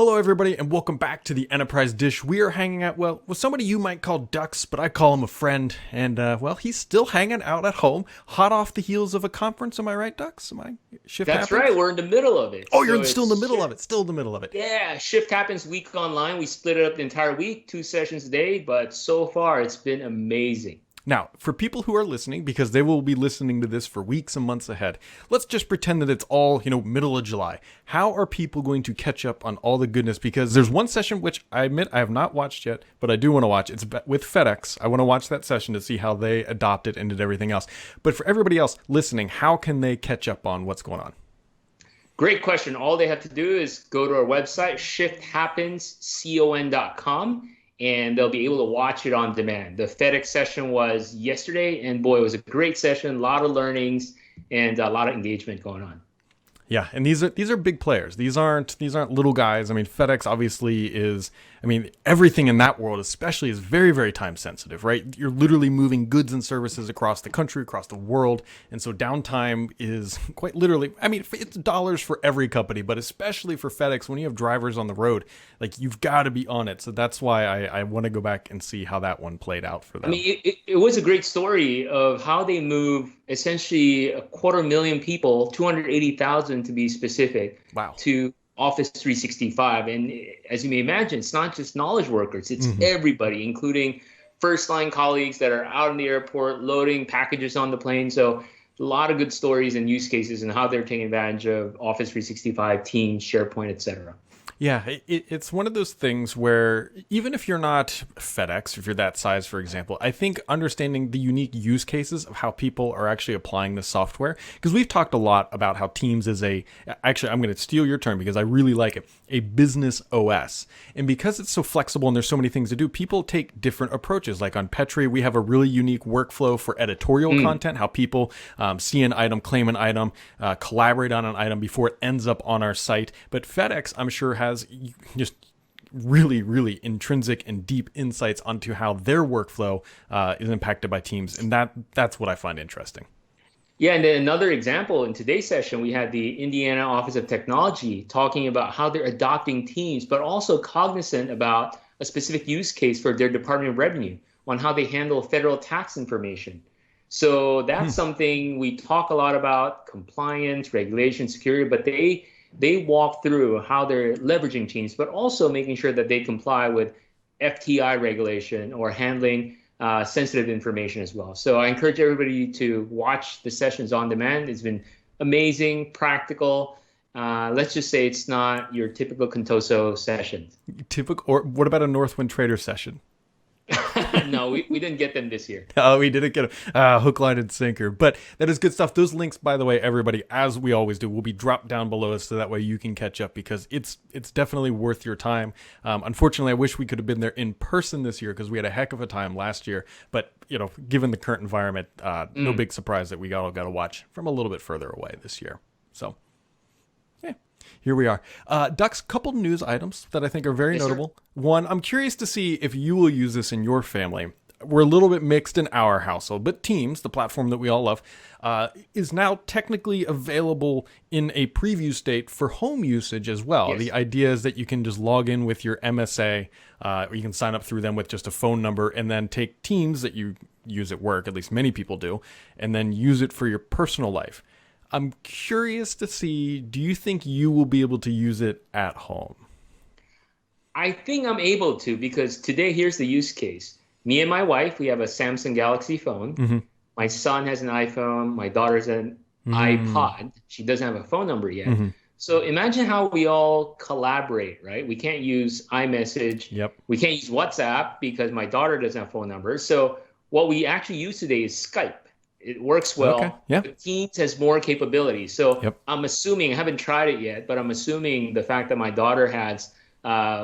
Hello, everybody, and welcome back to the Enterprise Dish. We are hanging out, well, with somebody you might call Dux, but I call him a friend. And, well, he's still hanging out at home, hot off the heels of a conference. Am I right, Dux? Am I shift That's happens? right. We're in the middle of it. Oh, you're still in the middle of it. Still in the middle of it. Yeah, shift happens week online. We split it up the entire week, 2 sessions a day, but so far it's been amazing. Now, for people who are listening, because they will be listening to this for weeks and months ahead, let's just pretend that it's all, middle of July. How are people going to catch up on all the goodness? Because there's one session which I admit I have not watched yet, but I do want to watch. It's with FedEx. I want to watch that session to see how they adopted and did everything else. But for everybody else listening, how can they catch up on what's going on? Great question. All they have to do is go to our website, shifthappenscon.com, and they'll be able to watch it on demand. The FedEx session was yesterday, and boy, it was a great session, a lot of learnings, and a lot of engagement going on. Yeah, and these are big players. These aren't little guys. I mean, FedEx obviously is. I mean, everything in that world, especially, is very, very time sensitive, right? You're literally moving goods and services across the country, across the world, and so downtime is quite literally. I mean, it's dollars for every company, but especially for FedEx, when you have drivers on the road, like you've got to be on it. So that's why I want to go back and see how that one played out for them. I mean, it was a great story of how they move essentially 250,000 people, 280,000 to be specific, wow, to Office 365. And as you may imagine, it's not just knowledge workers, it's everybody, including first line colleagues that are out in the airport loading packages on the plane. So a lot of good stories and use cases and how they're taking advantage of Office 365, Teams, SharePoint, etc. Yeah, it's one of those things where even if you're not FedEx, if you're that size, for example, I think understanding the unique use cases of how people are actually applying the software, because we've talked a lot about how Teams is actually, I'm going to steal your term because I really like it, a business OS. And because it's so flexible and there's so many things to do, people take different approaches. Like on Petri, we have a really unique workflow for editorial content, how people see an item, claim an item, collaborate on an item before it ends up on our site. But FedEx, I'm sure, has just really, really intrinsic and deep insights onto how their workflow is impacted by Teams. And that's what I find interesting. Yeah, and then another example, in today's session, we had the Indiana Office of Technology talking about how they're adopting Teams, but also cognizant about a specific use case for their Department of Revenue on how they handle federal tax information. So that's something we talk a lot about, compliance, regulation, security, but they walk through how they're leveraging Teams, but also making sure that they comply with FTI regulation or handling sensitive information as well. So I encourage everybody to watch the sessions on demand. It's been amazing, practical. Let's just say it's not your typical Contoso session. Or what about a Northwind Trader session? No, we didn't get them this year. Oh, we didn't get them. Hook, line, and sinker. But that is good stuff. Those links, by the way, everybody, as we always do, will be dropped down below so that way you can catch up because it's definitely worth your time. Unfortunately, I wish we could have been there in person this year because we had a heck of a time last year. But, given the current environment, no big surprise that we all got to watch from a little bit further away this year. So, yeah. Here we are. Dux, couple news items that I think are very notable. Sir. One, I'm curious to see if you will use this in your family. We're a little bit mixed in our household, but Teams, the platform that we all love, is now technically available in a preview state for home usage as well. Yes. The idea is that you can just log in with your MSA, or you can sign up through them with just a phone number and then take Teams that you use at work, at least many people do, and then use it for your personal life. I'm curious to see, do you think you will be able to use it at home? I think I'm able to because today, here's the use case. Me and my wife, we have a Samsung Galaxy phone. Mm-hmm. My son has an iPhone. My daughter's an iPod. She doesn't have a phone number yet. Mm-hmm. So imagine how we all collaborate, right? We can't use iMessage. Yep. We can't use WhatsApp because my daughter doesn't have phone numbers. So what we actually use today is Skype. It works well. Okay. Yeah. But Teams has more capabilities. So Yep. I'm assuming, I haven't tried it yet, but I'm assuming the fact that my daughter has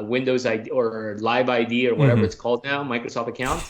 Windows ID or Live ID or whatever it's called now, Microsoft account,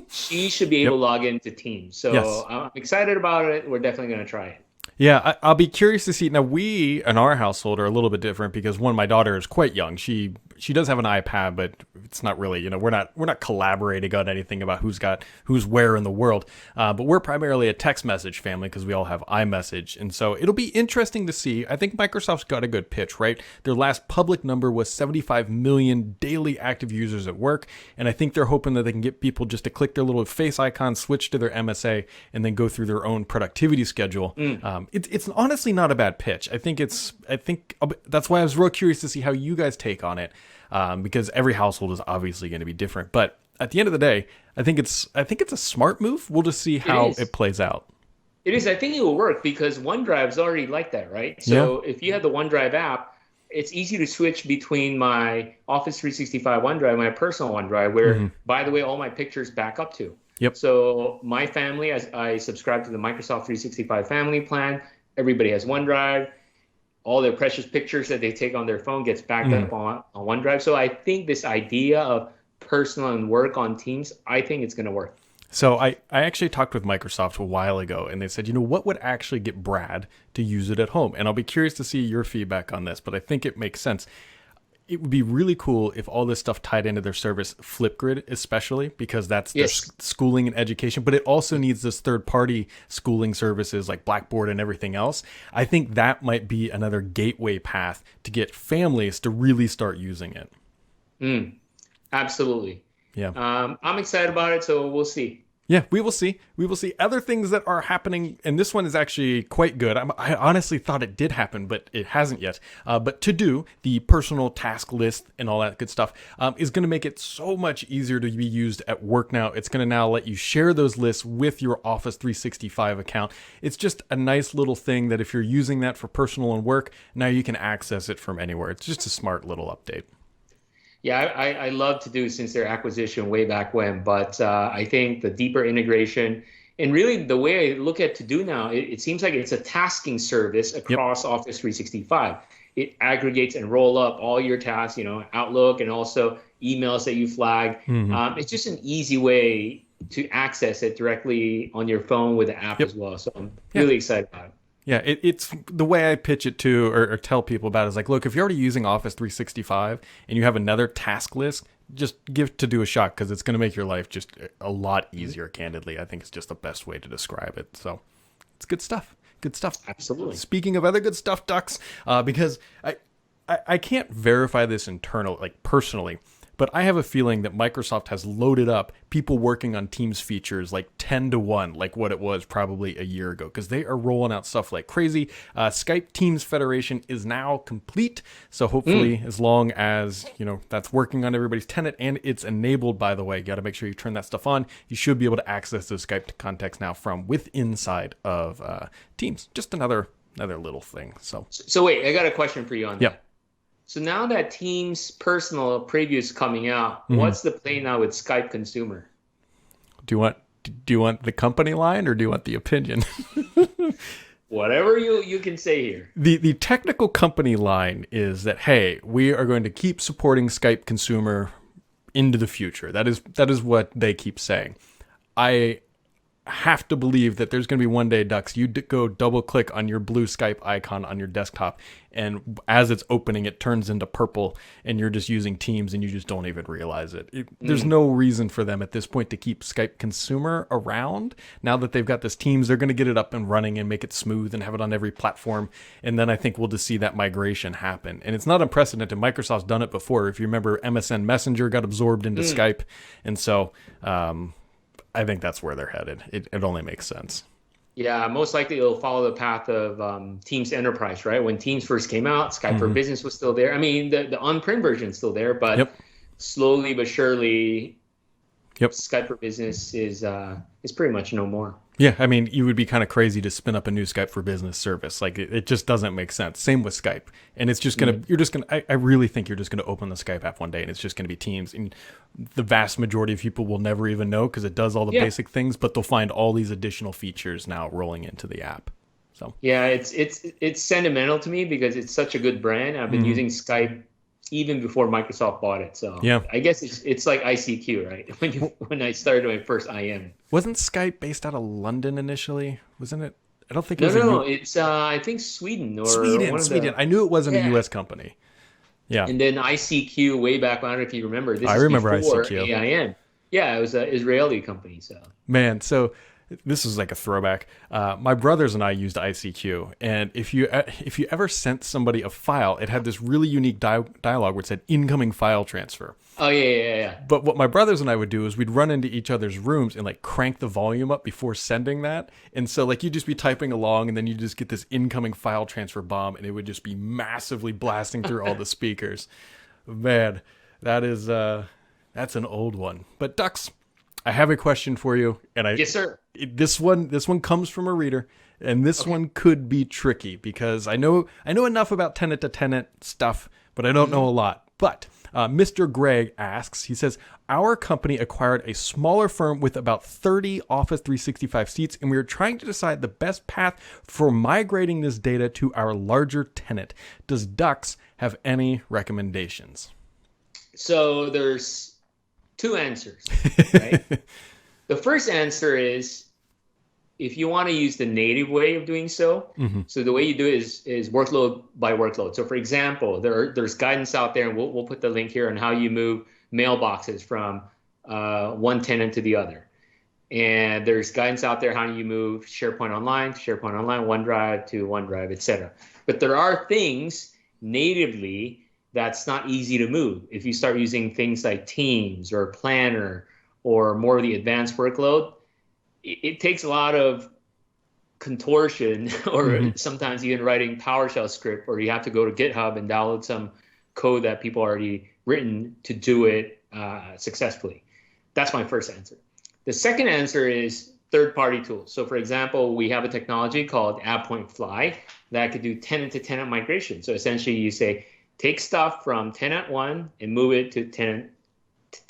she should be able to log into Teams. So Yes. I'm excited about it. We're definitely going to try it. Yeah, I'll be curious to see. Now, we in our household are a little bit different because one, my daughter is quite young. She she does have an iPad, but it's not really, we're not collaborating on anything about who's where in the world. But we're primarily a text message family because we all have iMessage. And so it'll be interesting to see. I think Microsoft's got a good pitch, right? Their last public number was 75 million daily active users at work. And I think they're hoping that they can get people just to click their little face icon, switch to their MSA, and then go through their own productivity schedule. It's honestly not a bad pitch. I think that's why I was real curious to see how you guys take on it, because every household is obviously going to be different. But at the end of the day, I think it's a smart move. We'll just see how it plays out. It is. I think it will work because OneDrive's already like that, right? So if you have the OneDrive app, it's easy to switch between my Office 365 OneDrive, my personal OneDrive, where, by the way, all my pictures back up to. Yep. So my family, as I subscribe to the Microsoft 365 family plan, everybody has OneDrive. All their precious pictures that they take on their phone gets backed up on OneDrive. So I think this idea of personal and work on Teams, I think it's going to work. So I actually talked with Microsoft a while ago, and they said, what would actually get Brad to use it at home? And I'll be curious to see your feedback on this, but I think it makes sense. It would be really cool if all this stuff tied into their service, Flipgrid especially, because that's their schooling and education, but it also needs this third-party schooling services like Blackboard and everything else. I think that might be another gateway path to get families to really start using it. Absolutely. Yeah. I'm excited about it, so we'll see. Yeah, we will see. We will see other things that are happening, and this one is actually quite good. I honestly thought it did happen, but it hasn't yet. But To Do, the personal task list and all that good stuff, is going to make it so much easier to be used at work now. It's going to now let you share those lists with your Office 365 account. It's just a nice little thing that if you're using that for personal and work, now you can access it from anywhere. It's just a smart little update. Yeah, I love To Do since their acquisition way back when, but I think the deeper integration and really the way I look at To Do now, it seems like it's a tasking service across Office 365. It aggregates and roll up all your tasks, Outlook and also emails that you flag. It's just an easy way to access it directly on your phone with the app as well. So I'm really excited about it. Yeah, it's the way I pitch it to or tell people about it is like, look, if you're already using Office 365 and you have another task list, just give To Do a shot because it's going to make your life just a lot easier, candidly. I think it's just the best way to describe it. So it's good stuff. Good stuff. Absolutely. Speaking of other good stuff, Ducks, because I can't verify this personally, but I have a feeling that Microsoft has loaded up people working on Teams features like 10 to 1, like what it was probably a year ago, because they are rolling out stuff like crazy. Skype Teams Federation is now complete. So hopefully, as long as, that's working on everybody's tenant and it's enabled, by the way, you got to make sure you turn that stuff on. You should be able to access those Skype contacts now from inside of Teams. Just another little thing. So wait, I got a question for you on that. Yeah. So now that Teams Personal preview is coming out, what's the play now with Skype Consumer? Do you want the company line or do you want the opinion? Whatever you can say here. The technical company line is that, hey, we are going to keep supporting Skype Consumer into the future. That is what they keep saying. I have to believe that there's going to be one day, Ducks, you go double click on your blue Skype icon on your desktop, and as it's opening, it turns into purple, and you're just using Teams, and you just don't even realize it. There's no reason for them at this point to keep Skype Consumer around. Now that they've got this Teams, they're going to get it up and running and make it smooth and have it on every platform, and then I think we'll just see that migration happen. And it's not unprecedented. Microsoft's done it before. If you remember, MSN Messenger got absorbed into Skype, and so I think that's where they're headed. It only makes sense. Yeah, most likely it'll follow the path of Teams Enterprise, right? When Teams first came out, Skype for Business was still there. I mean, the on-prem version is still there, but slowly but surely, Skype for Business is pretty much no more. Yeah, I mean, you would be kind of crazy to spin up a new Skype for Business service. Like, it just doesn't make sense. Same with Skype. And it's just going to, I really think you're just going to open the Skype app one day and it's just going to be Teams. And the vast majority of people will never even know because it does all the basic things, but they'll find all these additional features now rolling into the app. So yeah, it's sentimental to me because it's such a good brand. I've been using Skype even before Microsoft bought it. So yeah, I guess it's like ICQ, right? When I started my first IM. Wasn't Skype based out of London initially? Wasn't it? I don't think it was. No. It's I think Sweden or Sweden. I knew it wasn't a U.S. company. Yeah, And then ICQ way back, I don't know if you remember, this I is remember before ICQ. AIN. Yeah, it was an Israeli company. So Man, so this is like a throwback. My brothers and I used ICQ, and if you ever sent somebody a file, it had this really unique dialogue where it said incoming file transfer. oh yeah. But what my brothers and I would do is we'd run into each other's rooms and like crank the volume up before sending that. And so like you'd just be typing along and then you just get this incoming file transfer bomb and it would just be massively blasting through all the speakers. Man, that's an old one. But Dux, I have a question for you, and Yes, sir. this one comes from a reader, and this one could be tricky because I know enough about tenant to tenant stuff, but I don't know a lot. But Mr. Greg asks, he says, our company acquired a smaller firm with about 30 Office 365 seats, and we are trying to decide the best path for migrating this data to our larger tenant. Does Dux have any recommendations? So there's two answers, right? The first answer is if you want to use the native way of doing so. So the way you do it is workload by workload. So for example, there's guidance out there, and we'll put the link here on how you move mailboxes from one tenant to the other. And there's guidance out there how you move SharePoint Online, OneDrive to OneDrive, etc. But there are things natively that's not easy to move. If you start using things like Teams or Planner or more of the advanced workload, it takes a lot of contortion or sometimes even writing PowerShell script, or you have to go to GitHub and download some code that people already written to do it successfully. That's my first answer. The second answer is third-party tools. So for example, we have a technology called AppPoint Fly that could do tenant-to-tenant migration. So essentially you say, take stuff from tenant 1 and move it to tenant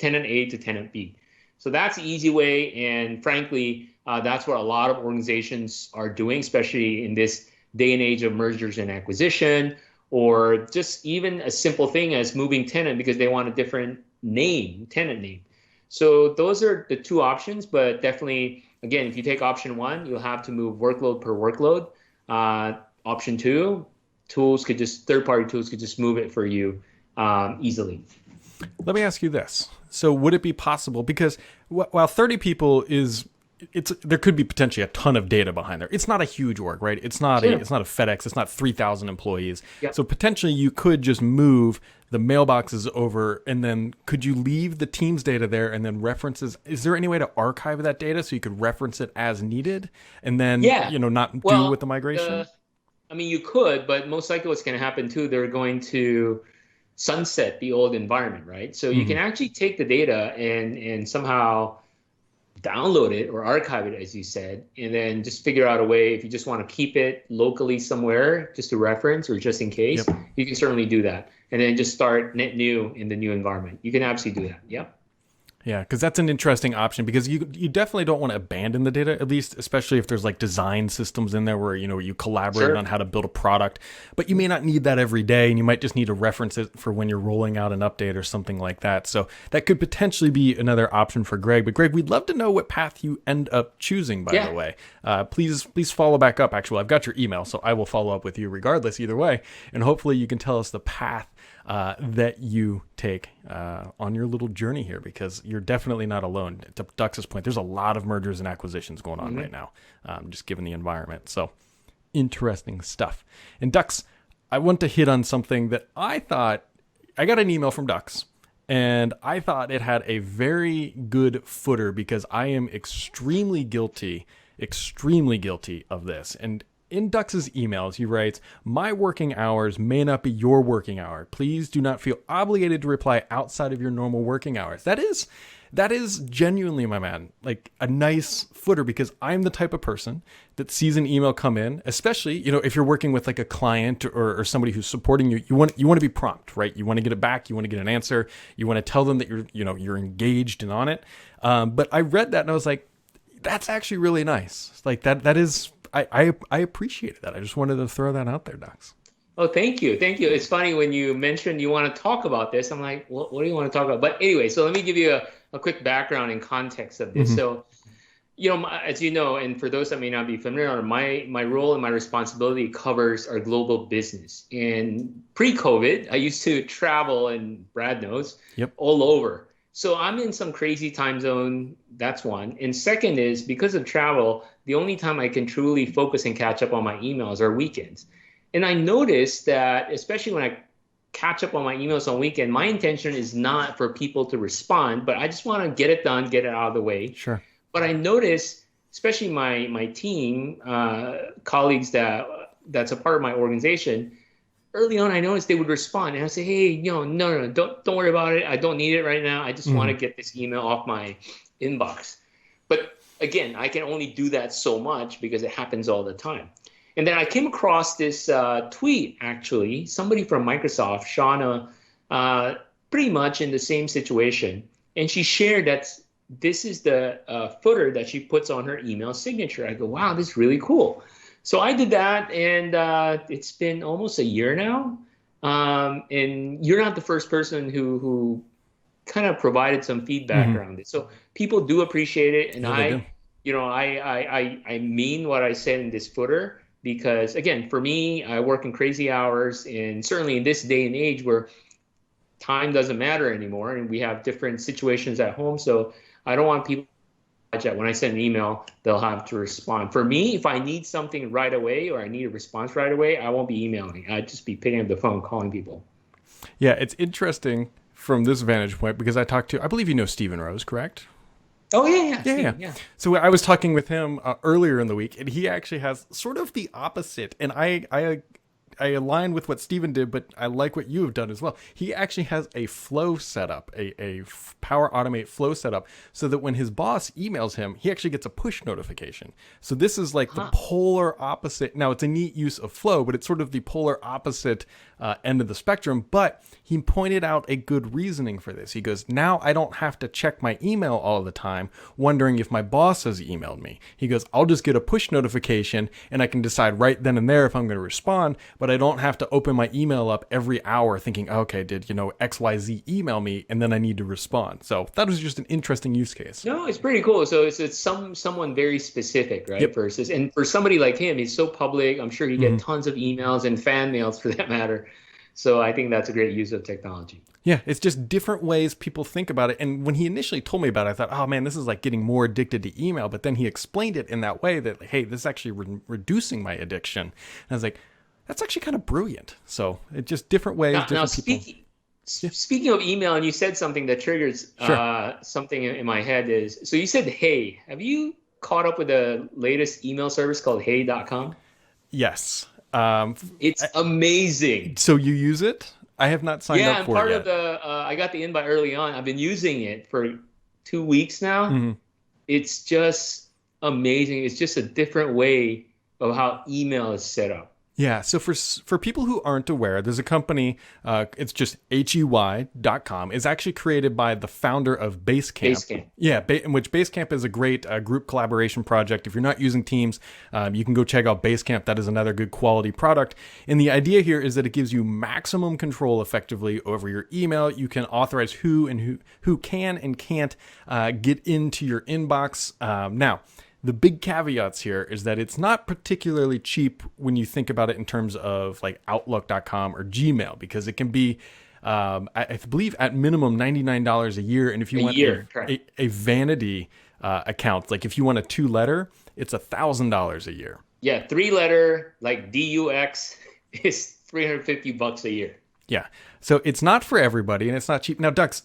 A to tenant B. So that's the easy way, and frankly, that's what a lot of organizations are doing, especially in this day and age of mergers and acquisition, or just even a simple thing as moving tenant because they want a different name, tenant name. So those are the two options, but definitely, again, if you take option 1, you'll have to move workload per workload. Option 2, third-party tools could just move it for you easily. Let me ask you this. So would it be possible, because while 30 people there could be potentially a ton of data behind there. It's not a huge org, right? It's not Sure. it's not a FedEx. It's not 3,000 employees. Yep. So potentially you could just move the mailboxes over, and then could you leave the Teams data there and then references? Is there any way to archive that data so you could reference it as needed and then not do with the migration? You could, but most likely what's going to happen too, they're going to sunset the old environment, right? So you can actually take the data and somehow download it or archive it, as you said, and then just figure out a way, if you just want to keep it locally somewhere just to reference or just in case, you can certainly do that. And then just start net new in the new environment. You can absolutely do that. Yep. Yeah, because that's an interesting option, because you definitely don't want to abandon the data, at least, especially if there's like design systems in there where, you collaborate on how to build a product, but you may not need that every day, and you might just need to reference it for when you're rolling out an update or something like that. So that could potentially be another option for Greg. But Greg, we'd love to know what path you end up choosing, by the way. Please follow back up. Actually, I've got your email, so I will follow up with you regardless, either way. And hopefully you can tell us the path that you take on your little journey here, because you're definitely not alone. To Dux's point, there's a lot of mergers and acquisitions going on right now, just given the environment. So interesting stuff. And Dux, I want to hit on something that I thought, I got an email from Dux, and I thought it had a very good footer, because I am extremely guilty of this. And in Dux's emails, he writes, "My working hours may not be your working hour. Please do not feel obligated to reply outside of your normal working hours." That is genuinely, my man, like a nice footer, because I'm the type of person that sees an email come in, especially, if you're working with like a client or somebody who's supporting you, you want to be prompt, right? You want to get it back. You want to get an answer. You want to tell them that you're engaged and on it. But I read that and I was like, that's actually really nice. Like that is, I appreciated that. I just wanted to throw that out there, Dux. Oh, thank you. It's funny when you mentioned you want to talk about this. I'm like, what do you want to talk about? But anyway, so let me give you a quick background and context of this. So As you know, and for those that may not be familiar, my role and my responsibility covers our global business. And pre-COVID, I used to travel, and Brad knows, Yep. all over. So I'm in some crazy time zone. That's one. And second is because of travel, the only time I can truly focus and catch up on my emails are weekends. And I noticed that, especially when I catch up on my emails on weekend, my intention is not for people to respond, but I just want to get it done, get it out of the way. Sure. But I noticed, especially my team, colleagues that's a part of my organization, early on I noticed they would respond, and I say, hey, no, don't worry about it. I don't need it right now. I just want to get this email off my inbox. But again, I can only do that so much because it happens all the time. And then I came across this tweet, actually, somebody from Microsoft, Shauna, pretty much in the same situation, and she shared that this is the footer that she puts on her email signature. I go, wow, this is really cool. So I did that, and it's been almost a year now. And you're not the first person who kind of provided some feedback around it. So people do appreciate it, and I mean what I said in this footer, because again, for me, I work in crazy hours, and certainly in this day and age where time doesn't matter anymore, and we have different situations at home. So I don't want people that when I send an email, they'll have to respond. For me, if I need something right away or I need a response right away, I won't be emailing. I'd just be picking up the phone, calling people. Yeah, it's interesting from this vantage point because I believe you know Stephen Rose, correct? Oh, yeah. Steve, yeah. So I was talking with him earlier in the week, and he actually has sort of the opposite. And I align with what Steven did, but I like what you have done as well. He actually has a flow setup, a Power Automate flow setup, so that when his boss emails him, he actually gets a push notification. So this is like the polar opposite. Now, it's a neat use of flow, but it's sort of the polar opposite end of the spectrum. But he pointed out a good reasoning for this. He goes, now I don't have to check my email all the time, wondering if my boss has emailed me. He goes, I'll just get a push notification, and I can decide right then and there if I'm going to respond, but I don't have to open my email up every hour thinking, okay, did XYZ email me, and then I need to respond. So that was just an interesting use case. No, it's pretty cool. So it's someone very specific, right? Yep. Versus, and for somebody like him, he's so public. I'm sure he get tons of emails and fan mails for that matter. So I think that's a great use of technology. Yeah, it's just different ways people think about it. And when he initially told me about it, I thought, oh man, this is like getting more addicted to email. But then he explained it in that way that, hey, this is actually reducing my addiction. And I was like, that's actually kind of brilliant. So it's just different ways, different people. Speaking of email, and you said something that triggers something in my head is, so you said, hey, have you caught up with the latest email service called hey.com? Yes. It's amazing. So you use it? I have not signed up for it yet. Yeah, part of the, I got the invite early on. I've been using it for 2 weeks now. It's just amazing. It's just a different way of how email is set up. Yeah, so for people who aren't aware, there's a company, it's just HEY.com. It's actually created by the founder of Basecamp. Basecamp. Yeah, in which Basecamp is a great group collaboration project. If you're not using Teams, you can go check out Basecamp. That is another good quality product. And the idea here is that it gives you maximum control effectively over your email. You can authorize who can and can't get into your inbox. Now, the big caveats here is that it's not particularly cheap when you think about it in terms of like Outlook.com or Gmail, because it can be, I believe, at minimum $99 a year. And if you want a vanity account, like if you want a 2-letter, it's $1,000 a year. Yeah, 3-letter like DUX is $350 a year. Yeah, so it's not for everybody, and it's not cheap. Now, Dux,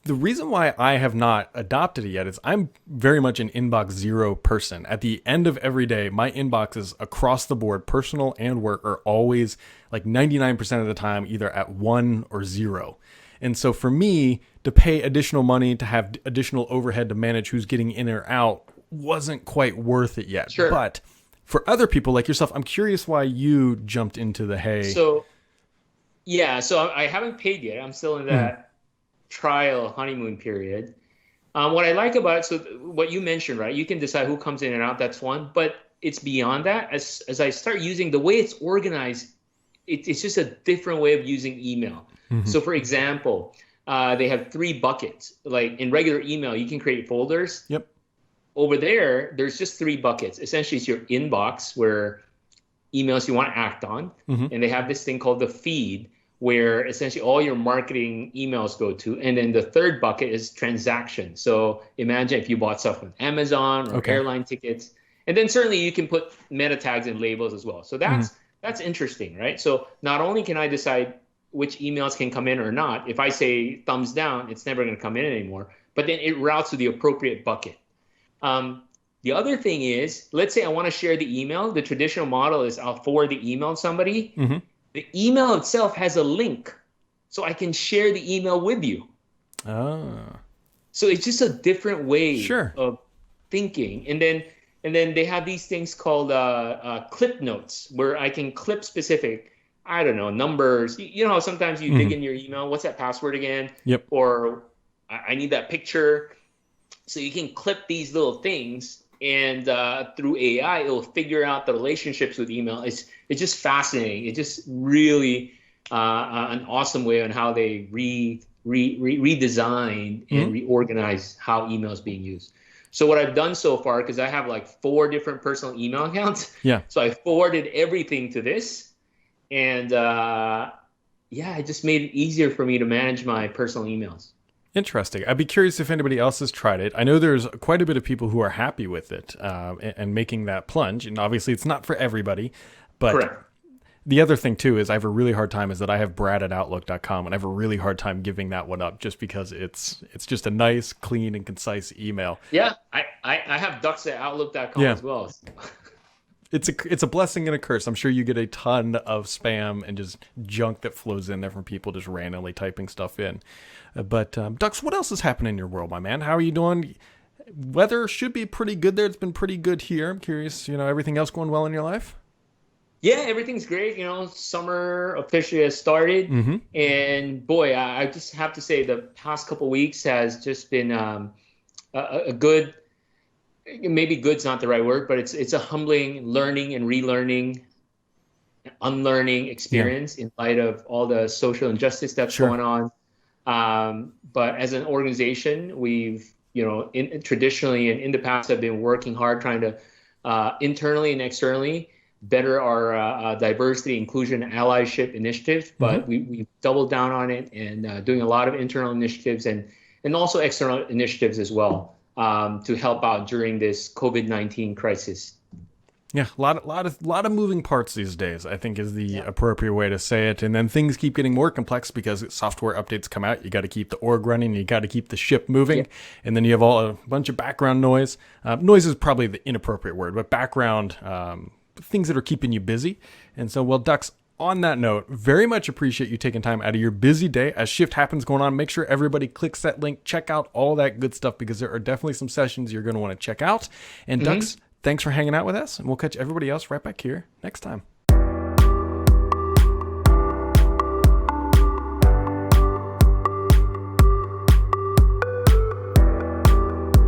the reason why I have not adopted it yet is I'm very much an inbox zero person. At the end of every day, my inboxes across the board, personal and work, are always like 99% of the time either at 1 or 0. And so for me to pay additional money, to have additional overhead to manage who's getting in or out wasn't quite worth it yet. Sure. But for other people like yourself, I'm curious why you jumped into the Hey. So I haven't paid yet. I'm still in that trial honeymoon period. What I like about it, so what you mentioned, right? You can decide who comes in and out. That's one, but it's beyond that. As I start using the way it's organized, it's just a different way of using email. So for example, they have 3 buckets. Like in regular email, you can create folders. Yep. over there, there's just three buckets. Essentially, it's your inbox where emails you want to act on. And they have this thing called the feed where essentially all your marketing emails go to. And then the third bucket is transaction. So imagine if you bought stuff on Amazon or airline tickets. And then certainly you can put meta tags and labels as well. So that's interesting, right? So not only can I decide which emails can come in or not, if I say thumbs down, it's never going to come in anymore. But then it routes to the appropriate bucket. The other thing is, let's say I want to share the email. The traditional model is I'll forward the email to somebody. The email itself has a link, so I can share the email with you. So it's just a different way of thinking. And then they have these things called clip notes, where I can clip specific, I don't know, numbers. You know how sometimes you dig in your email, what's that password again? Or I need that picture. So you can clip these little things, and through AI, it'll figure out the relationships with email. It's just fascinating. It's just really an awesome way on how they redesign and reorganize how email is being used. So what I've done so far, because I have like 4 different personal email accounts, so I forwarded everything to this, and it just made it easier for me to manage my personal emails. Interesting. I'd be curious if anybody else has tried it. I know there's quite a bit of people who are happy with it and making that plunge. And obviously it's not for everybody. But the other thing too is I have a really hard time is that I have brad@outlook.com, and I have a really hard time giving that one up just because it's just a nice, clean, and concise email. Yeah, I have ducks@outlook.com as well. It's a blessing and a curse. I'm sure you get a ton of spam and just junk that flows in there from people just randomly typing stuff in. But Dux, what else is happening in your world, my man? How are you doing? Weather should be pretty good there. It's been pretty good here. I'm curious, everything else going well in your life? Yeah, everything's great. Summer officially has started. And boy, I just have to say the past couple of weeks has just been a good, maybe good's not the right word, but it's a humbling learning and relearning, unlearning experience in light of all the social injustice that's going on. But as an organization, we've, traditionally and in the past have been working hard trying to internally and externally better our diversity, inclusion, and allyship initiatives. But we've doubled down on it and doing a lot of internal initiatives and also external initiatives as well to help out during this COVID-19 crisis. Yeah, a lot of moving parts these days, I think is the appropriate way to say it. And then things keep getting more complex because software updates come out. You got to keep the org running. You got to keep the ship moving. And then you have a bunch of background noise. Noise is probably the inappropriate word, but background things that are keeping you busy. And so, Dux, on that note, very much appreciate you taking time out of your busy day as Shift Happens going on. Make sure everybody clicks that link, check out all that good stuff, because there are definitely some sessions you're going to want to check out. And Dux, thanks for hanging out with us, and we'll catch everybody else right back here next time.